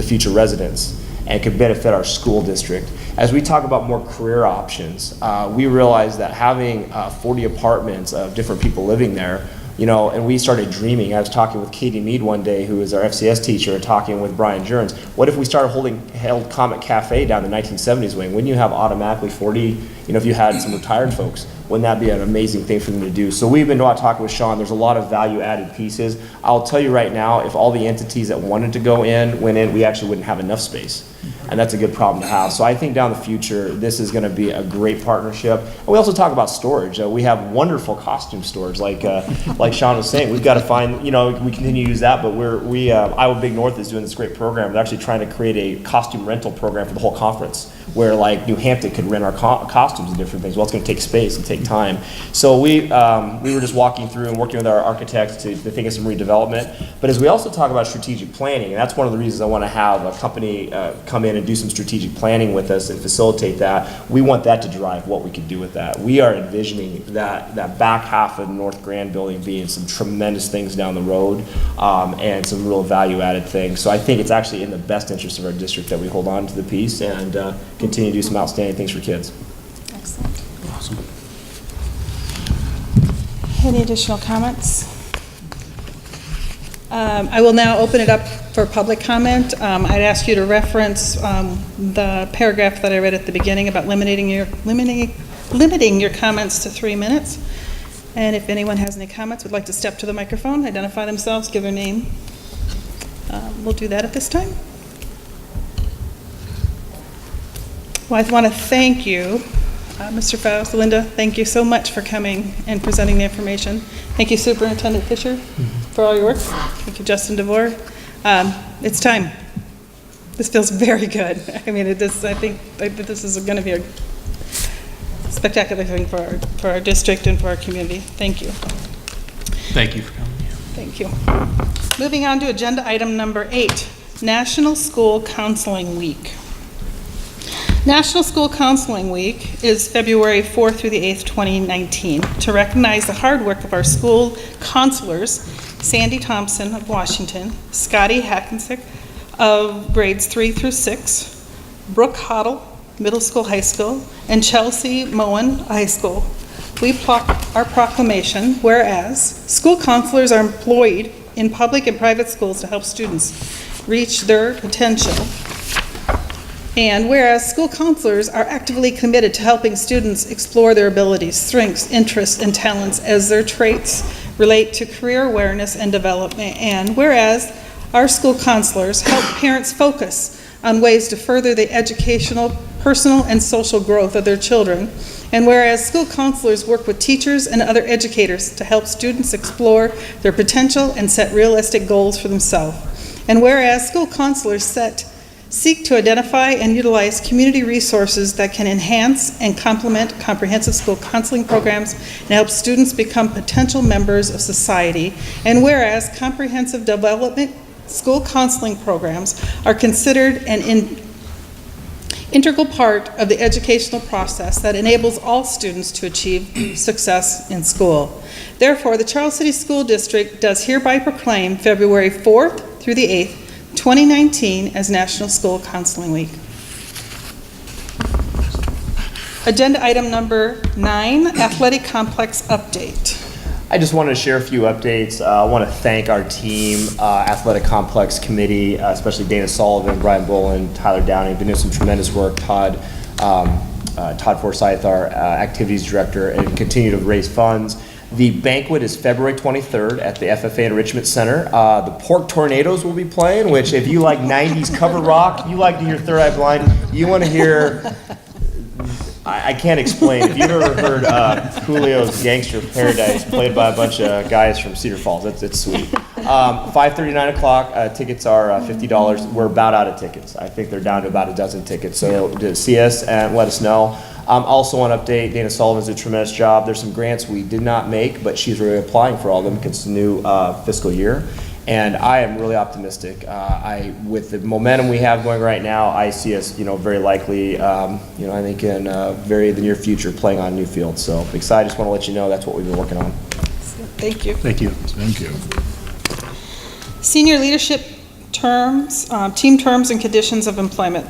future residents and could benefit our school district. As we talk about more career options, we realize that having 40 apartments of different people living there, and we started dreaming. I was talking with Katie Mead one day, who is our FCS teacher, and talking with Brian Jurens. What if we held Comet Cafe down the 1970s wing? Wouldn't you have automatically 40, if you had some retired folks? Wouldn't that be an amazing thing for them to do? So we've been talking with Sean. There's a lot of value-added pieces. I'll tell you right now, if all the entities that wanted to go in went in, we actually wouldn't have enough space. And that's a good problem to have. So I think down the future, this is going to be a great partnership. And we also talk about storage. We have wonderful costume storage, like Sean was saying. We've got to find, we continue to use that, but Iowa Big North is doing this great program. They're actually trying to create a costume rental program for the whole conference, where like New Hampton could rent our costumes and different things. Well, it's going to take space and take time. So we were just walking through and working with our architects to think of some redevelopment. But as we also talk about strategic planning, and that's one of the reasons I want to have a company come in and do some strategic planning with us and facilitate that. We want that to drive what we could do with that. We are envisioning that back half of the North Grand building being some tremendous things down the road, and some real value-added things. So I think it's actually in the best interest of our district that we hold on to the piece and continue to do some outstanding things for kids. Excellent. Awesome. Any additional comments? I will now open it up for public comment. I'd ask you to reference the paragraph that I read at the beginning about limiting your comments to 3 minutes. And if anyone has any comments, would like to step to the microphone, identify themselves, give their name. We'll do that at this time. Well, I want to thank you, Mr. Faust, Linda, thank you so much for coming and presenting the information. Thank you, Superintendent Fisher, for all your work. Thank you, Justin DeVore. It's time. This feels very good. I mean, I think this is going to be a spectacular thing for our district and for our community. Thank you. Thank you for coming. Thank you. Moving on to agenda item number 8, National School Counseling Week. National School Counseling Week is February 4th through the 8th, 2019, to recognize the hard work of our school counselors, Sandy Thompson of Washington, Scotty Hackensick of grades 3 through 6, Brooke Hoddle, Middle School, High School, and Chelsea Moen, High School. We our proclamation, whereas school counselors are employed in public and private schools to help students reach their potential. And whereas school counselors are actively committed to helping students explore their abilities, strengths, interests, and talents as their traits relate to career awareness and development. And whereas our school counselors help parents focus on ways to further the educational, personal, and social growth of their children. And whereas school counselors work with teachers and other educators to help students explore their potential and set realistic goals for themselves. And whereas school counselors seek to identify and utilize community resources that can enhance and complement comprehensive school counseling programs and help students become potential members of society. And whereas comprehensive development school counseling programs are considered an integral part of the educational process that enables all students to achieve success in school. Therefore, the Charles City School District does hereby proclaim February 4th through the 8th, 2019 as National School Counseling Week. Agenda item number 9, athletic complex update. I just wanted to share a few updates. I want to thank our team, Athletic Complex Committee, especially Dana Sullivan, Brian Bolin, Tyler Downing, been doing some tremendous work. Todd Forsyth, our Activities Director, and continue to raise funds. The banquet is February 23rd at the FFA Enrichment Center. The Pork Tornadoes will be playing, which if you like 90s cover rock, you like to hear Third Eye Blind, you want to hear... I can't explain. If you've ever heard Coolio's Gangster of Paradise played by a bunch of guys from Cedar Falls, it's sweet. 5:30, 9 o'clock, tickets are $50. We're about out of tickets. I think they're down to about a dozen tickets. So to see us and let us know. Also want to update, Dana Sullivan's did a tremendous job. There's some grants we did not make, but she's really applying for all of them because it's a new fiscal year. And I am really optimistic. With the momentum we have going right now, I see us, very likely, I think in the near future playing on new fields. So excited. Just want to let you know that's what we've been working on. Thank you. Thank you. Thank you. Senior leadership terms, team terms and conditions of employment.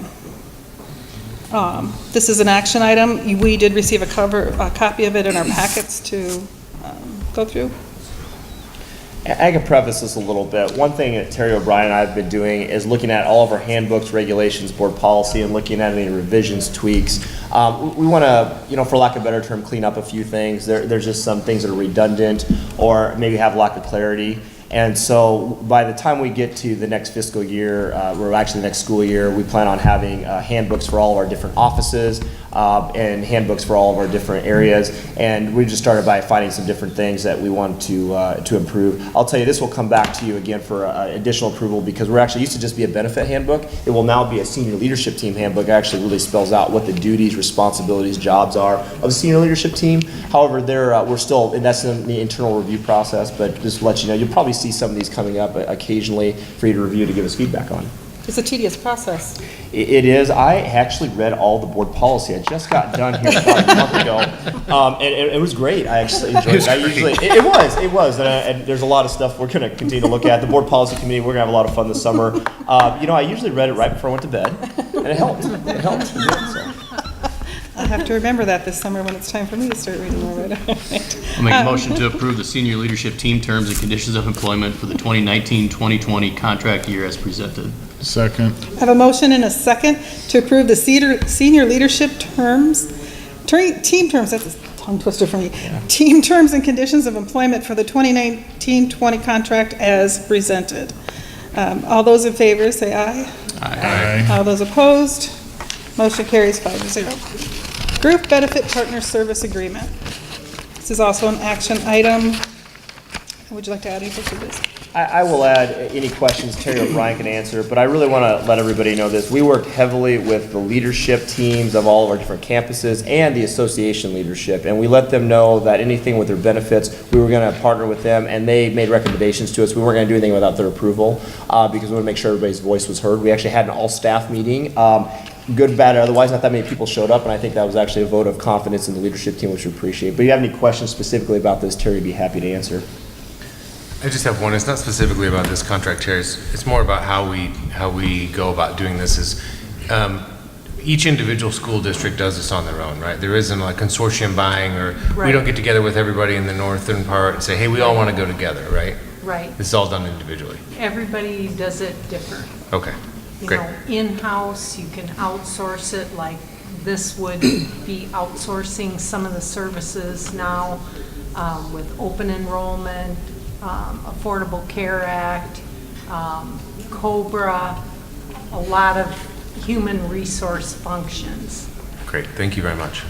This is an action item. We did receive a copy of it in our packets to go through. I can preface this a little bit. One thing that Terry O'Brien and I have been doing is looking at all of our handbooks, regulations, board policy, and looking at any revisions, tweaks. We want to, for lack of a better term, clean up a few things. There's just some things that are redundant or maybe have lack of clarity. And so by the time we get to the next fiscal year, or actually the next school year, we plan on having handbooks for all of our different offices and handbooks for all of our different areas. And we just started by finding some different things that we want to improve. I'll tell you, this will come back to you again for additional approval because we're actually used to just be a benefit handbook. It will now be a senior leadership team handbook. It actually really spells out what the duties, responsibilities, jobs are of the senior leadership team. However, we're still, and that's in the internal review process, but just to let you know, you'll probably see some of these coming up occasionally for you to review to give us feedback on. It's a tedious process. It is. I actually read all the board policy. I just got done here about a month ago, and it was great. I actually enjoyed it. It was, and there's a lot of stuff we're going to continue to look at. The board policy committee, we're going to have a lot of fun this summer. I usually read it right before I went to bed, and it helped. It helped. So. I'll have to remember that this summer when it's time for me to start reading more of it. I'll make a motion to approve the senior leadership team terms and conditions of employment for the 2019-2020 contract year as presented. Second. I have a motion and a second to approve the senior leadership team terms, that's a tongue twister for me. Yeah. Team terms and conditions of employment for the 2019-20 contract as presented. All those in favor say aye. Aye. All those opposed, motion carries 5-0. Group Benefit Partner Service Agreement. This is also an action item. Would you like to add anything to this? I will add any questions Terry O'Brien can answer, but I really want to let everybody know this. We work heavily with the leadership teams of all of our different campuses and the association leadership, and we let them know that anything with their benefits, we were going to partner with them, and they made recommendations to us. We weren't going to do anything without their approval because we want to make sure everybody's voice was heard. We actually had an all-staff meeting. Good, bad, or otherwise, not that many people showed up, and I think that was actually a vote of confidence in the leadership team, which we appreciate. But if you have any questions specifically about this, Terry would be happy to answer. I just have one. It's not specifically about this contract, Terry. It's more about how we go about doing this. Is each individual school district does this on their own, right? There isn't a consortium buying, or we don't get together with everybody in the northern part and say, hey, we all want to go together, right? Right. This is all done individually. Everybody does it different. Okay. Great. In-house, you can outsource it, like this would be outsourcing some of the services now. with open enrollment, Affordable Care Act, COBRA, a lot of human resource functions. Great, thank you very much.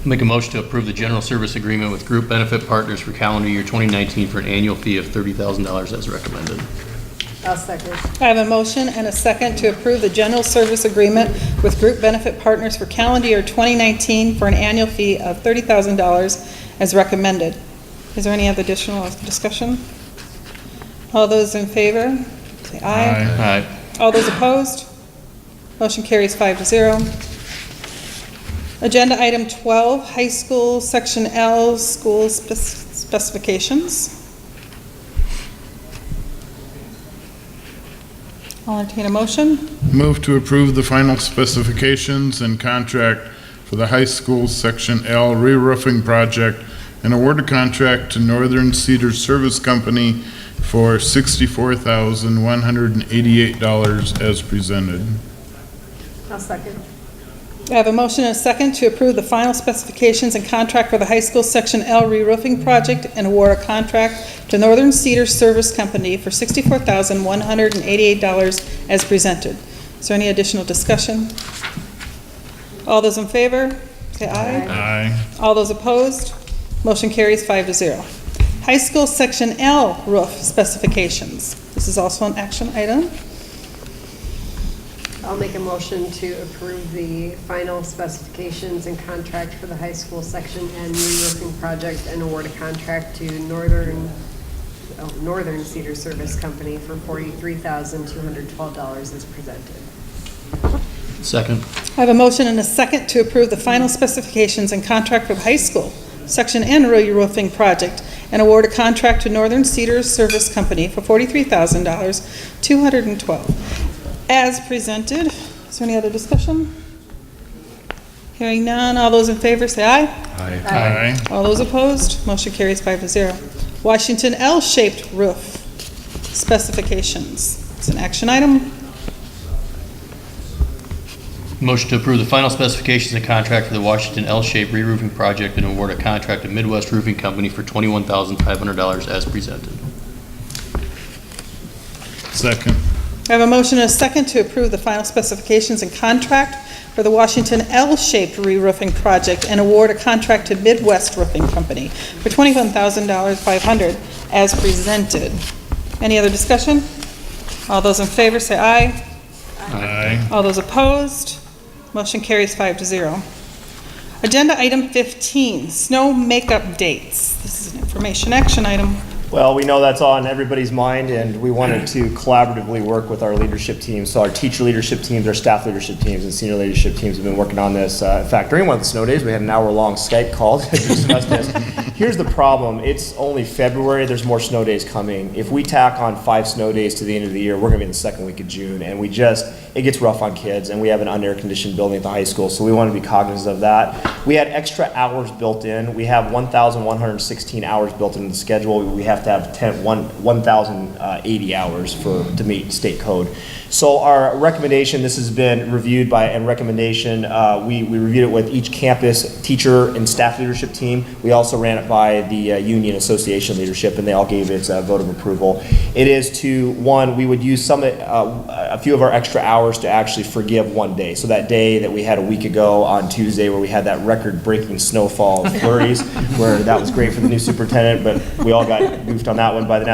Make a motion to approve the general service agreement with Group Benefit Partners for calendar year 2019 for an annual fee of $30,000 as recommended. I'll second. I have a motion and a second to approve the general service agreement with Group Benefit Partners for calendar year 2019 for an annual fee of $30,000 as recommended. Is there any other additional discussion? All those in favor, say aye. Aye. All those opposed? Motion carries 5-0. Agenda item 12, high school, section L, school specifications. I'll entertain a motion. Move to approve the final specifications and contract for the high school Section L re-roofing project and award a contract to Northern Cedar Service Company for $64,188 as presented. I'll second. I have a motion and a second to approve the final specifications and contract for the high school section L re-roofing project and award a contract to Northern Cedar Service Company for $64,188 as presented. Is there any additional discussion? All those in favor, say aye. Aye. All those opposed, motion carries 5-0. High school section L roof specifications. This is also an action item. I'll make a motion to approve the final specifications and contract for the high school section and re-roofing project and award a contract to Northern Cedar Service Company for $43,212 as presented. Second. I have a motion and a second to approve the final specifications and contract for the high school section and re-roofing project and award a contract to Northern Cedar Service Company for $43,212 as presented. Is there any other discussion? Hearing none, all those in favor say aye. Aye. All those opposed, motion carries 5-0. Washington L-shaped roof specifications. It's an action item. Motion to approve the final specifications and contract for the Washington L-shaped re-roofing project and award a contract to Midwest Roofing Company for $21,500 as presented. Second. I have a motion and a second to approve the final specifications and contract for the Washington L-shaped re-roofing project and award a contract to Midwest Roofing Company for $21,500 as presented. Any other discussion? All those in favor say aye. Aye. All those opposed, motion carries 5-0. Agenda item 15, snow makeup dates. This is an information action item. Well, we know that's on everybody's mind, and we wanted to collaboratively work with our leadership teams. So our teacher leadership teams, our staff leadership teams, and senior leadership teams have been working on this. In fact, during one of the snow days, we had an hour-long Skype call to discuss this. Here's the problem. It's only February. There's more snow days coming. If we tack on 5 snow days to the end of the year, we're going to be in the second week of June, and it gets rough on kids, and we have an un-air-conditioned building at the high school, so we want to be cognizant of that. We had extra hours built in. We have 1,116 hours built into the schedule. We have to have 1,080 hours to meet state code. So our recommendation, this has been reviewed by, and recommendation, we reviewed it with each campus teacher and staff leadership team. We also ran it by the union association leadership, and they all gave its vote of approval. It is to, one, we would use a few of our extra hours to actually forgive one day. So that day that we had a week ago on Tuesday where we had that record-breaking snowfall of flurries, where that was great for the new superintendent, but we all got goofed on that one by the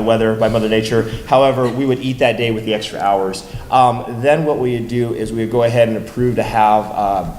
weather, by Mother Nature. However, we would eat that day with the extra hours. Then what we would do is we would go ahead and approve to have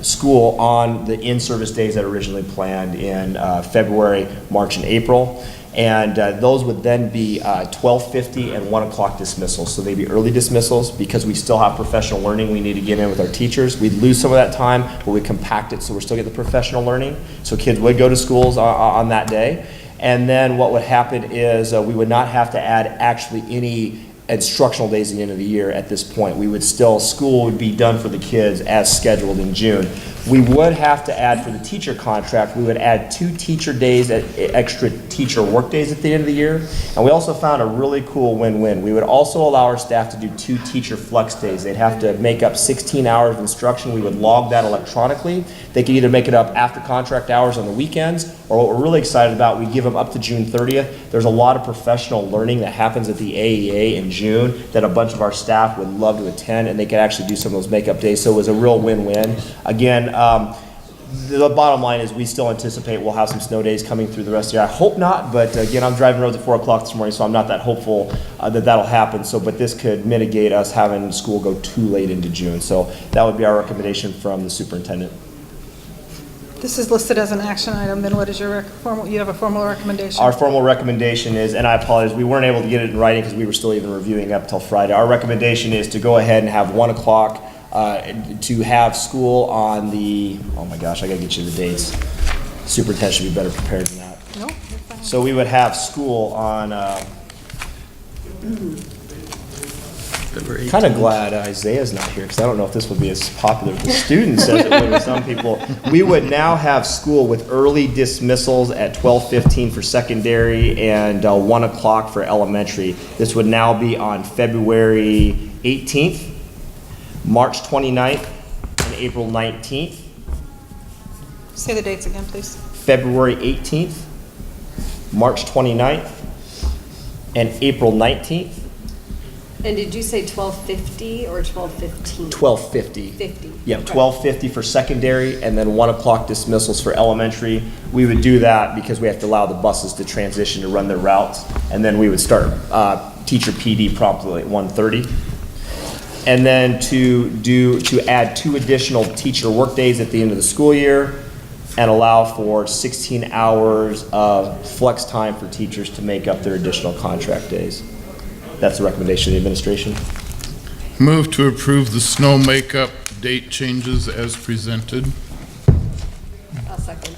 school on the in-service days that originally planned in February, March, and April. And those would then be 12:50 and 1 o'clock dismissals. So they'd be early dismissals because we still have professional learning we need to get in with our teachers. We'd lose some of that time, but we compact it so we're still getting the professional learning. So kids would go to schools on that day. And then what would happen is we would not have to add actually any instructional days at the end of the year at this point. School would be done for the kids as scheduled in June. We would have to add for the teacher contract, we would add 2 teacher days, extra teacher work days at the end of the year. And we also found a really cool win-win. We would also allow our staff to do 2 teacher flex days. They'd have to make up 16 hours of instruction. We would log that electronically. They could either make it up after contract hours on the weekends, or what we're really excited about, we give them up to June 30th. There's a lot of professional learning that happens at the AEA in June that a bunch of our staff would love to attend, and they could actually do some of those makeup days. So it was a real win-win. Again, the bottom line is we still anticipate we'll have some snow days coming through the rest of the year. I hope not, but again, I'm driving roads at 4 o'clock this morning, so I'm not that hopeful that that'll happen. So, but this could mitigate us having school go too late into June. So that would be our recommendation from the superintendent. This is listed as an action item, then what is your you have a formal recommendation? Our formal recommendation is, and I apologize, we weren't able to get it in writing because we were still even reviewing up till Friday. Our recommendation is to go ahead and have 1 o'clock to have school on the, oh my gosh, I gotta get you the dates. Superintendent should be better prepared than that. No, you're fine. So we would have school on, kind of glad Isaiah's not here, because I don't know if this would be as popular with the students as it would with some people. We would now have school with early dismissals at 12:15 for secondary and 1 o'clock for elementary. This would now be on February 18th, March 29th, and April 19th. Say the dates again, please. February 18th, March 29th, and April 19th. And did you say 12:50 or 12:15? 12:50. 50. Yep, Okay. 12:50 for secondary, and then 1 o'clock dismissals for elementary. We would do that because we have to allow the buses to transition to run their routes, and then we would start teacher PD promptly at 1:30. And then to add 2 additional teacher workdays at the end of the school year, and allow for 16 hours of flex time for teachers to make up their additional contract days. That's the recommendation of the administration. Move to approve the snow makeup date changes as presented. I'll second.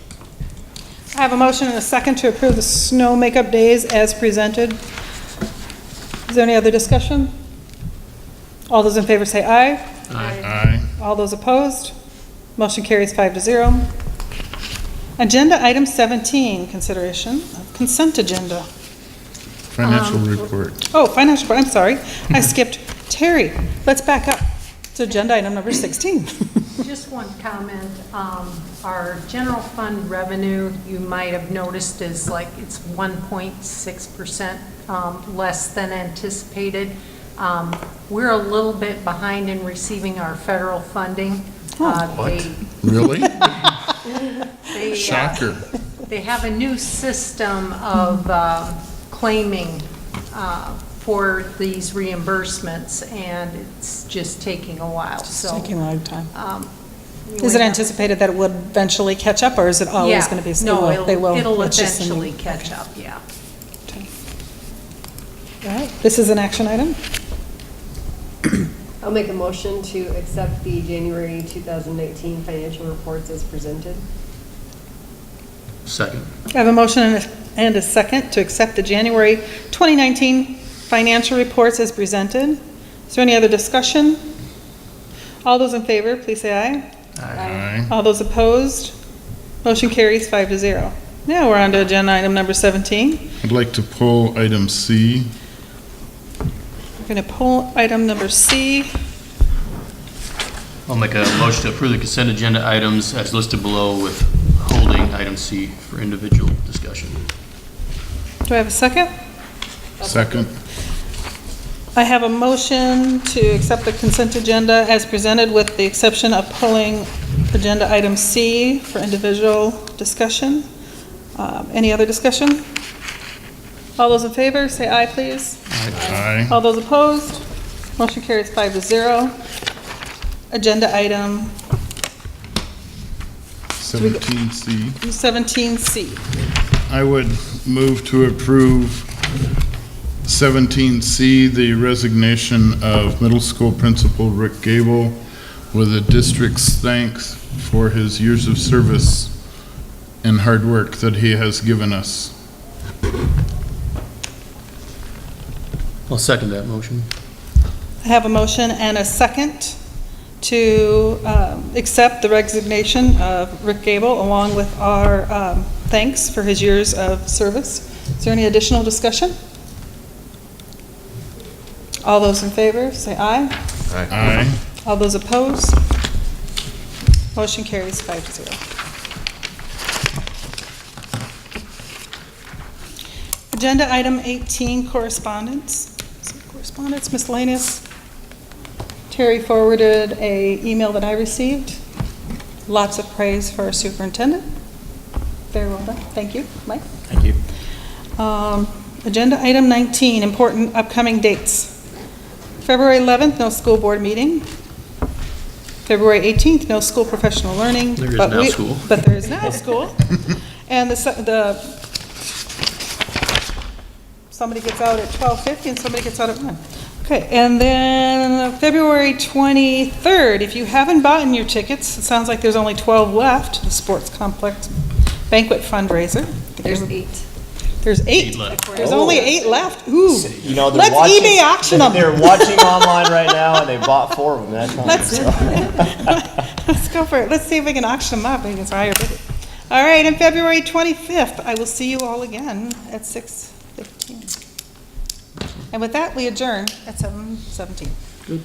I have a motion and a second to approve the snow makeup days as presented. Is there any other discussion? All those in favor say aye. Aye. All those opposed? Motion carries 5-0. Agenda item 17, consideration of consent agenda. Financial report. Oh, financial report, I'm sorry. I skipped Terry. Let's back up to agenda item number 16. Just one comment. Our general fund revenue, you might have noticed, is like it's 1.6% less than anticipated. We're a little bit behind in receiving our federal funding. What? Really? They, Shocker. They have a new system of claiming for these reimbursements, and it's just taking a while, It's so. taking a long time. we Is it have- anticipated that it would eventually catch up, or is it always going to be? Yeah, no, they will. it'll It's just a new- eventually catch up, yeah. All right, this is an action item. I'll make a motion to accept the January 2019 financial reports as presented. Second. I have a motion and a second to accept the January 2019 financial reports as presented. Is there any other discussion? All those in favor, please say aye. Aye. All those opposed? Motion carries 5-0. Now we're on to agenda item number 17. I'd like to pull item C. We're going to pull item number C. I'll make a motion to approve the consent agenda items as listed below with holding item C for individual discussion. Do I have a second? Second. I have a motion to accept the consent agenda as presented with the exception of pulling agenda item C for individual discussion. Any other discussion? All those in favor, say aye, please. Aye. All those opposed? Motion carries 5-0. Agenda item 17C. 17C. I would move to approve 17C, the resignation of middle school principal Rick Gable, with the district's thanks for his years of service and hard work that he has given us. I'll second that motion. I have a motion and a second to accept the resignation of Rick Gable, along with our thanks for his years of service. Is there any additional discussion? All those in favor, say aye. Aye. All those opposed? Motion carries 5-0. Agenda item 18, correspondence. Is it correspondence, miscellaneous? Terry forwarded a email that I received. Lots of praise for our superintendent. Very well done. Thank you. Mike? Thank you. Agenda item 19, important upcoming dates. February 11th, no school board meeting. February 18th, no school professional learning. There is but now school. But there is now school. And somebody gets out at 12:50 and somebody gets out at 1. Okay, and then February 23rd, if you haven't bought your tickets, it sounds like there's only 12 left, the Sports Complex Banquet Fundraiser. There's 8. There's 8. left. There's only 8 left. Ooh. You know, they're Let's watching, eBay auction them. They're watching online right now, and they bought 4 of them. That's fine. Let's go for it. Let's see if we can auction them up. We can higher bid it. All right, and February 25th, I will see you all again at 6:15. And with that, we adjourn at 7:17. Good.